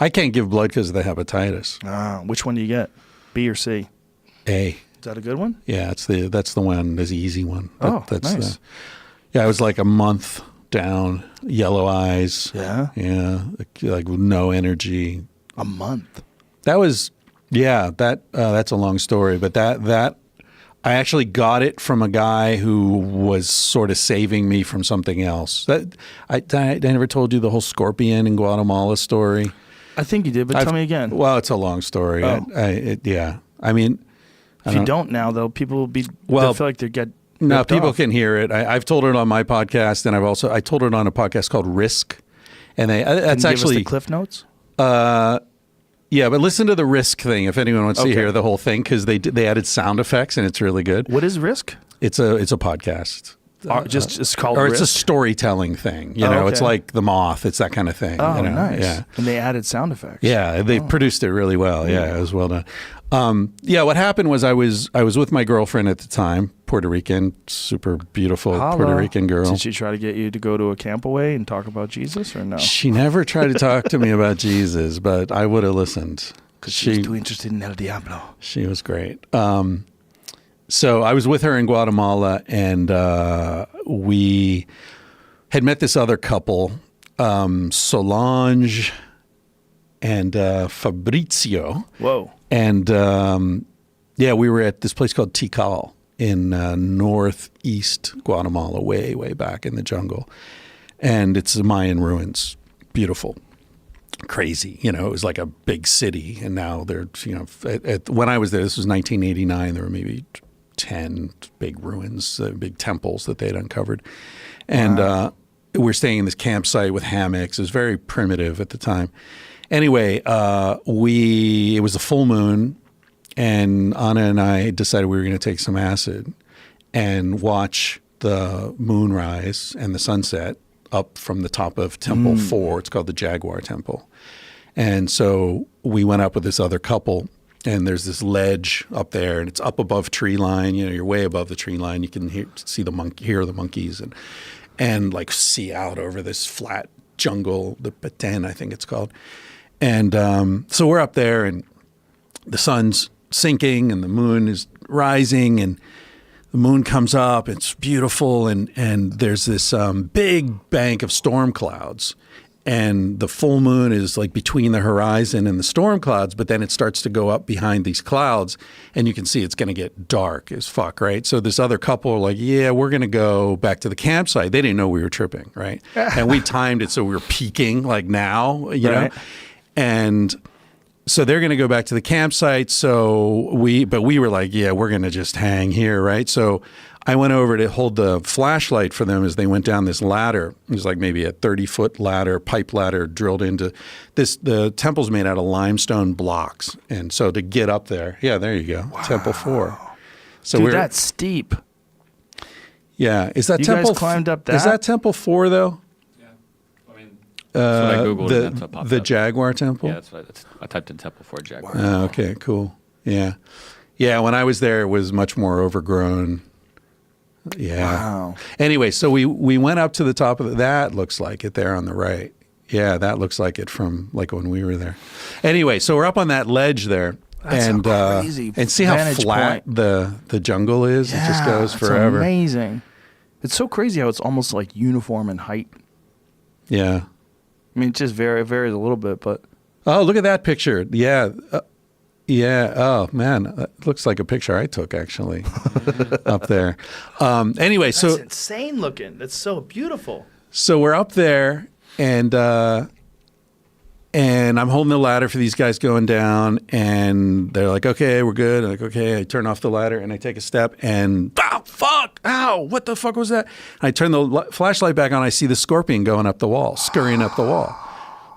I can't give blood because of the hepatitis. Which one do you get? B or C? A. Is that a good one? Yeah, that's the one. That's the easy one. That's nice. I was like a month down, yellow eyes. Yeah? Yeah, like with no energy. A month? That was, that's a long story, but that I actually got it from a guy who was sort of saving me from something else. I never told you the whole scorpion in Guatemala story. I think you did, but tell me again. Well, it's a long story. Oh. I mean, if you don't now, though, people will be. They'll feel like they get. No, people off. can hear it. I've told it on my podcast, and I told it on a podcast called Risk, and that's actually give us the Cliff Notes. Yeah, but listen to the Risk thing if anyone wants to hear the whole thing, because they added sound effects and it's really good. What is Risk? It's a podcast. It's called or Risk? It's a storytelling thing. You know, it's like The Moth. It's that kind of thing. Oh, you know? nice. Yeah. And they added sound effects. Yeah, they produced it really well. Yeah, it was well done. What happened was I was with my girlfriend at the time, Puerto Rican, super beautiful Puerto Rican girl. Did she try to get you to go to a camp away and talk about Jesus, or no? She never tried to talk to me about Jesus, but I would have listened. Because she was too interested in El Diablo. She was great. So I was with her in Guatemala, and we had met this other couple, Solange and Fabrizio. Whoa. And we were at this place called Tikal in northeast Guatemala, way, way back in the jungle. And it's the Mayan ruins. Beautiful. Crazy. You know, it was like a big city. And now they're, when I was there, this was 1989, there were maybe 10 big ruins, big temples that they'd uncovered. And we're staying in this campsite with hammocks. It was very primitive at the time. Anyway, it was a full moon, and Anna and I decided we were going to take some acid and watch the moonrise and the sunset up from the top of Temple 4. It's called the Jaguar Temple. And so we went up with this other couple, and there's this ledge up there, and it's up above tree line. You know, you're way above the tree line. You can hear the monkeys, and like see out over this flat jungle, the Petén, I think it's called. And so we're up there, and the sun's sinking, and the moon is rising, and the moon comes up. It's beautiful, and there's this big bank of storm clouds. And the full moon is like between the horizon and the storm clouds, but then it starts to go up behind these clouds, and you can see it's going to get dark as fuck, right? So this other couple are like, yeah, we're going to go back to the campsite. They didn't know we were tripping, right? And we timed it so we were peaking like now, you know? And so they're going to go back to the campsite. But we were like, yeah, we're going to just hang here, right? So I went over to hold the flashlight for them as they went down this ladder. It was like maybe a 30-foot ladder, pipe ladder drilled into this. The temple's made out of limestone blocks. And so to get up there, yeah, there you go, wow. Temple 4. So dude, that's steep. Yeah. Is that you Temple? Guys climbed up that? Is that Temple 4 though? That's what I Googled, and that's what popped the up. Jaguar Temple? Yeah, that's what I typed in Temple 4 Jaguar. Oh, okay, cool. Yeah. Yeah, when I was there, it was much more overgrown. Yeah. Wow. Anyway, so we went up to the top of that looks like it there on the right. Yeah, that looks like it from like when we were there. Anyway, so we're up on that ledge there. That's and crazy and see how vantage flat point. the jungle is? Yeah, it just goes forever. It's amazing. It's so crazy how it's almost like uniform in height. Yeah. I mean, it just varies a little bit, but... Oh, look at that picture. Yeah. Yeah. Oh, man. That looks like a picture I took, actually, up there. Anyway, That's insane looking. That's so beautiful. So we're up there, and I'm holding the ladder for these guys going down, and they're like, okay, we're good. I'm like, okay. I turn off the ladder, and I take a step, and fuck! Ow! What the fuck was that? I turn the flashlight back on. I see the scorpion going up the wall, scurrying up the wall,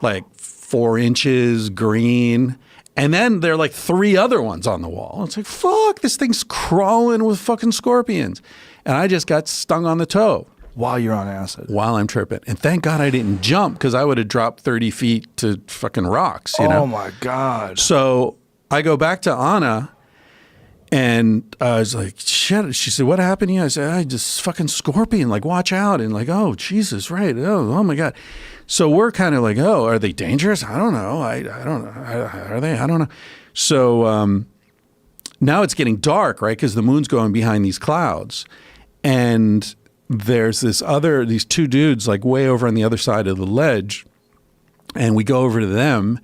like 4 inches, green. And then there are like 3 other ones on the wall. It's like, fuck, this thing's crawling with fucking scorpions. And I just got stung on the toe. While you're on acid. While I'm tripping. And thank God I didn't jump, because I would have dropped 30 feet to fucking rocks, you know? Oh, my God. So I go back to Anna, And I was like, shit. She said, what happened to you? I said, I just fucking scorpion, like, watch out. And like, oh, Jesus, right. Oh my God. So we're kind of like, oh, are they dangerous? I don't know. I don't know. Are they? I don't know. So now it's getting dark, right? Because the moon's going behind these clouds. And there's these two dudes like way over on the other side of the ledge. And we go over to them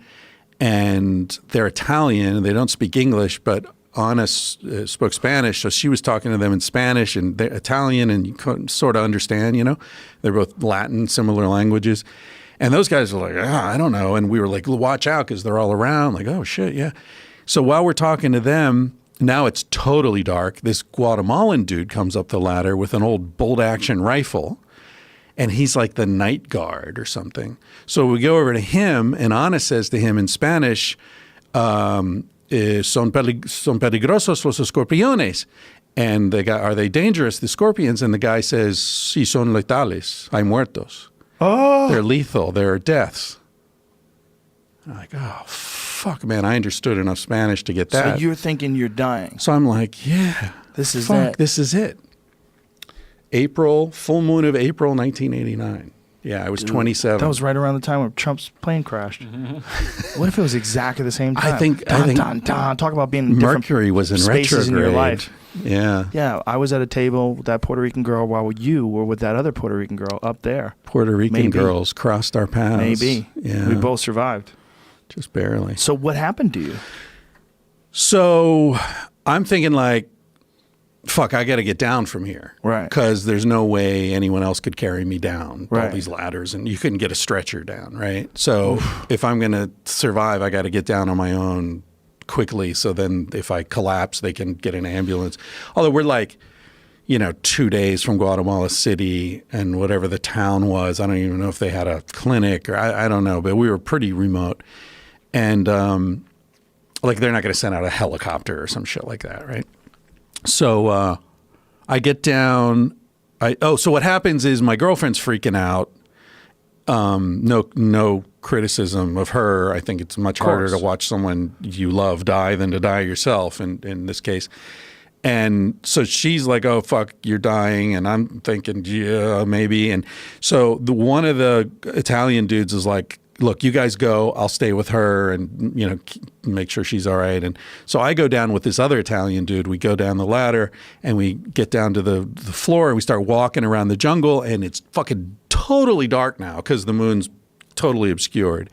and they're Italian and they don't speak English, but Anna spoke Spanish, so she was talking to them in Spanish and they're Italian, and you couldn't sort of understand, They're both Latin, similar languages. And those guys were like, I don't know. And we were like, watch out because they're all around. Like, oh, shit, yeah. So while we're talking to them, now it's totally dark. This Guatemalan dude comes up the ladder with an old bolt-action rifle, and he's like the night guard or something. So we go over to him, and Anna says to him in Spanish, son peligrosos los escorpiones. And the guy, are they dangerous, the scorpions? And the guy says, sí, son letales, hay muertos. Oh. They're lethal, they're deaths. I'm like, oh, fuck, man, I understood enough Spanish to get that. So you're thinking you're dying. So I'm like, yeah, this is it. This is it. Full moon of April, 1989. Yeah, I was 27. That was right around the time when Trump's plane crashed. What if it was exactly the same time? I think talk about being in Mercury was in spaces retrograde in your life. Yeah. Yeah, I was at a table with that Puerto Rican girl while you were with that other Puerto Rican girl up there. Puerto Rican girls crossed our paths. Maybe. Yeah. We both survived. Just barely. So what happened to you? So I'm thinking like, fuck, I got to get down from here. Right. Because there's no way anyone else could carry me down right. all these ladders, and you couldn't get a stretcher down, right? So if I'm going to survive, I got to get down on my own quickly. So then if I collapse, they can get an ambulance. Although we're like, 2 days from Guatemala City and whatever the town was. I don't even know if they had a clinic or I don't know, but we were pretty remote. And like they're not going to send out a helicopter or some shit like that, right? So I get down. So what happens is my girlfriend's freaking out. No criticism of her. I think it's much harder to watch someone you love die than to die yourself in this case. And so she's like, oh, fuck, you're dying. And I'm thinking, yeah, maybe. And so one of the Italian dudes is like, look, you guys go, I'll stay with her and, make sure she's all right. And so I go down with this other Italian dude. We go down the ladder and we get down to the floor and we start walking around the jungle, and it's fucking totally dark now because the moon's totally obscured.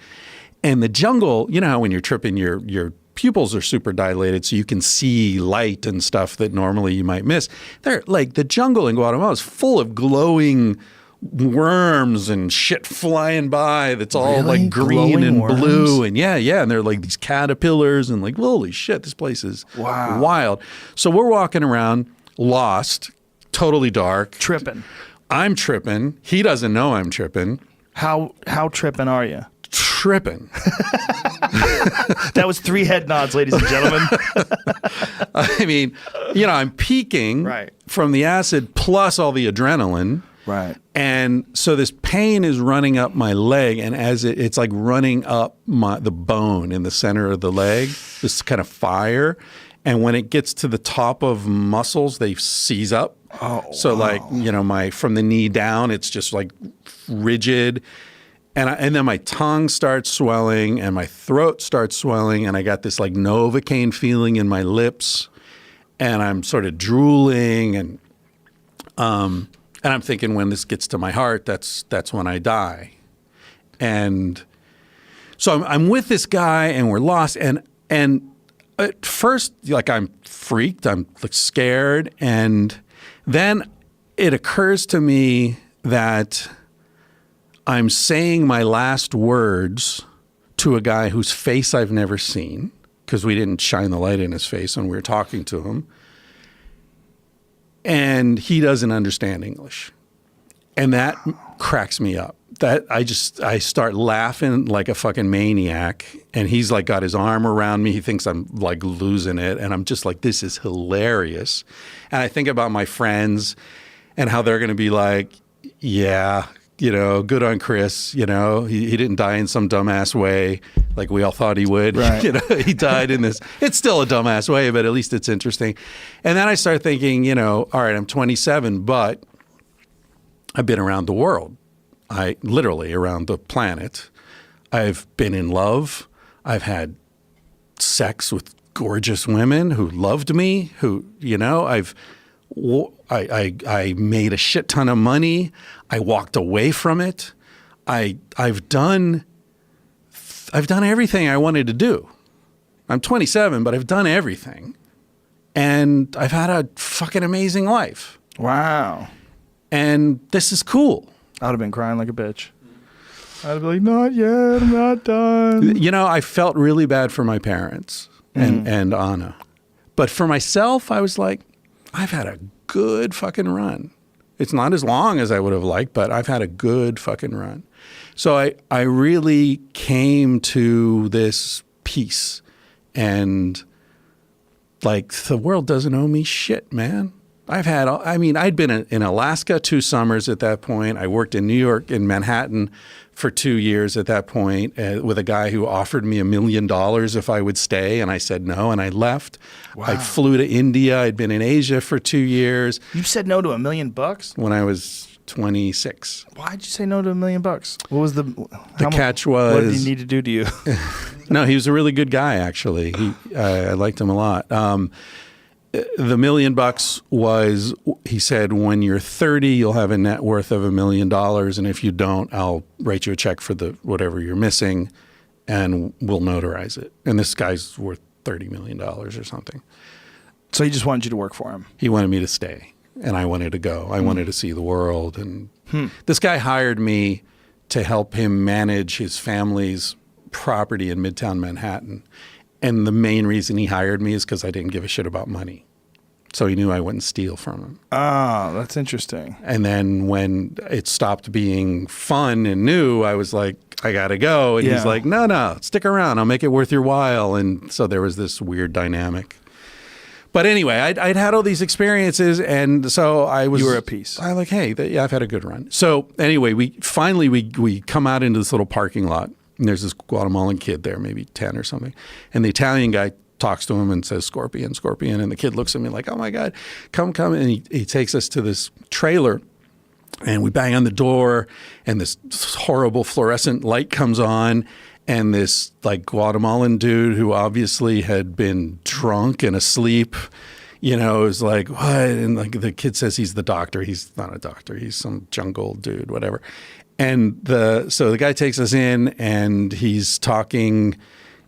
And the jungle, you know how when you're tripping, your pupils are super dilated so you can see light and stuff that normally you might miss. They're like, the jungle in Guatemala is full of glowing worms and shit flying by that's all like green and blue and yeah and they're like these caterpillars and like, holy shit, this place is wild. So we're walking around lost, totally dark, tripping. I'm tripping. He doesn't know I'm tripping. How tripping are you? Tripping. That was 3 head nods, ladies and gentlemen. I mean, I'm peaking from the acid plus all the adrenaline. Right. And so this pain is running up my leg, and as it's like running up the bone in the center of the leg, this kind of fire. And when it gets to the top of muscles, they seize up. So like, from the knee down, it's just like rigid. And then my tongue starts swelling and my throat starts swelling, and I got this like Novocaine feeling in my lips, and I'm sort of drooling, and I'm thinking when this gets to my heart, that's when I die. And so I'm with this guy and we're lost. And at first, like, I'm freaked, I'm like scared. And then it occurs to me that I'm saying my last words to a guy whose face I've never seen, because we didn't shine the light in his face when we were talking to him. And he doesn't understand English. And that cracks me up. That I start laughing like a fucking maniac. And he's like got his arm around me. He thinks I'm like losing it. And I'm just like, this is hilarious. And I think about my friends and how they're going to be like, yeah, you know, good on Chris. You know, he didn't die in some dumbass way like we all thought he would. Right. You know, he died in this. It's still a dumbass way, but at least it's interesting. And then I start thinking, you know, all right, I'm 27, but I've been around the world. I literally around the planet. I've been in love. I've had sex with gorgeous women who loved me, who, you know, I made a shit ton of money. I walked away from it. I've done everything I wanted to do. I'm 27, but I've done everything. And I've had a fucking amazing life. Wow. And this is cool. I would have been crying like a bitch. I'd be like, not yet, I'm not done. You know, I felt really bad for my parents and Anna. But for myself, I was like, I've had a good fucking run. It's not as long as I would have liked, but I've had a good fucking run. So I really came to this peace and like the world doesn't owe me shit, man. I'd been in Alaska 2 summers at that point. I worked in New York, in Manhattan for 2 years at that point with a guy who offered me $1 million if I would stay. And I said no, and I left. Wow. I flew to India. I'd been in Asia for 2 years. You said no to $1 million? When I was 26. Why'd you say no to $1 million? What was the catch was... What did he need to do to you? No, he was a really good guy, actually. I liked him a lot. The $1 million was, he said, when you're 30, you'll have a net worth of $1 million. And if you don't, I'll write you a check for whatever you're missing and we'll notarize it. And this guy's worth $30 million or something. So he just wanted you to work for him? He wanted me to stay and I wanted to go. I wanted to see the world. And this guy hired me to help him manage his family's property in Midtown Manhattan. And the main reason he hired me is because I didn't give a shit about money. So he knew I wouldn't steal from him. Oh, that's interesting. And then when it stopped being fun and new, I was like, I got to go. And he's like, no, stick around. I'll make it worth your while. And so there was this weird dynamic. But anyway, I'd had all these experiences. And so I was... You were at peace. I like, hey, yeah, I've had a good run. So anyway, we come out into this little parking lot. And there's this Guatemalan kid there, maybe 10 or something. And the Italian guy talks to him and says, Scorpion, Scorpion. And the kid looks at me like, oh my God, come. And he takes us to this trailer and we bang on the door and this horrible fluorescent light comes on. And this like Guatemalan dude who obviously had been drunk and asleep, you know, is like, what? And like the kid says he's the doctor. He's not a doctor. He's some jungle dude, whatever. And so the guy takes us in and he's talking,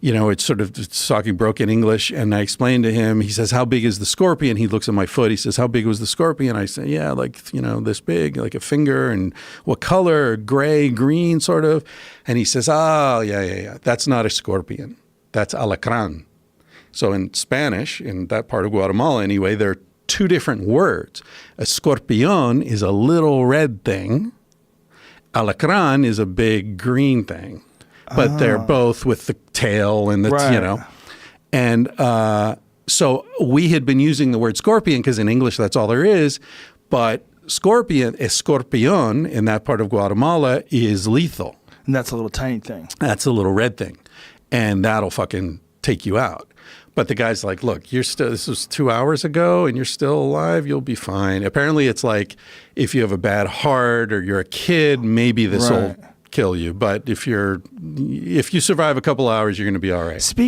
you know, it's talking broken English. And I explained to him, he says, how big is the scorpion? He looks at my foot. He says, how big was the scorpion? I say, yeah, like, you know, this big, like a finger. And what color? Gray, green, sort of. And he says, oh, yeah. That's not a scorpion. That's alacran. So in Spanish, in that part of Guatemala anyway, there are 2 different words. A scorpion is a little red thing. Alacran is a big green thing, but they're both with the tail and the, you know. And so we had been using the word scorpion because in English that's all there is, but escorpion in that part of Guatemala is lethal. And that's a little tiny thing. That's a little red thing. And that'll fucking take you out. But the guy's like, look, this was 2 hours ago and you're still alive, you'll be fine. Apparently it's like if you have a bad heart or you're a kid, maybe this will kill you. But if you survive a couple hours, you're going to be all right. Speaking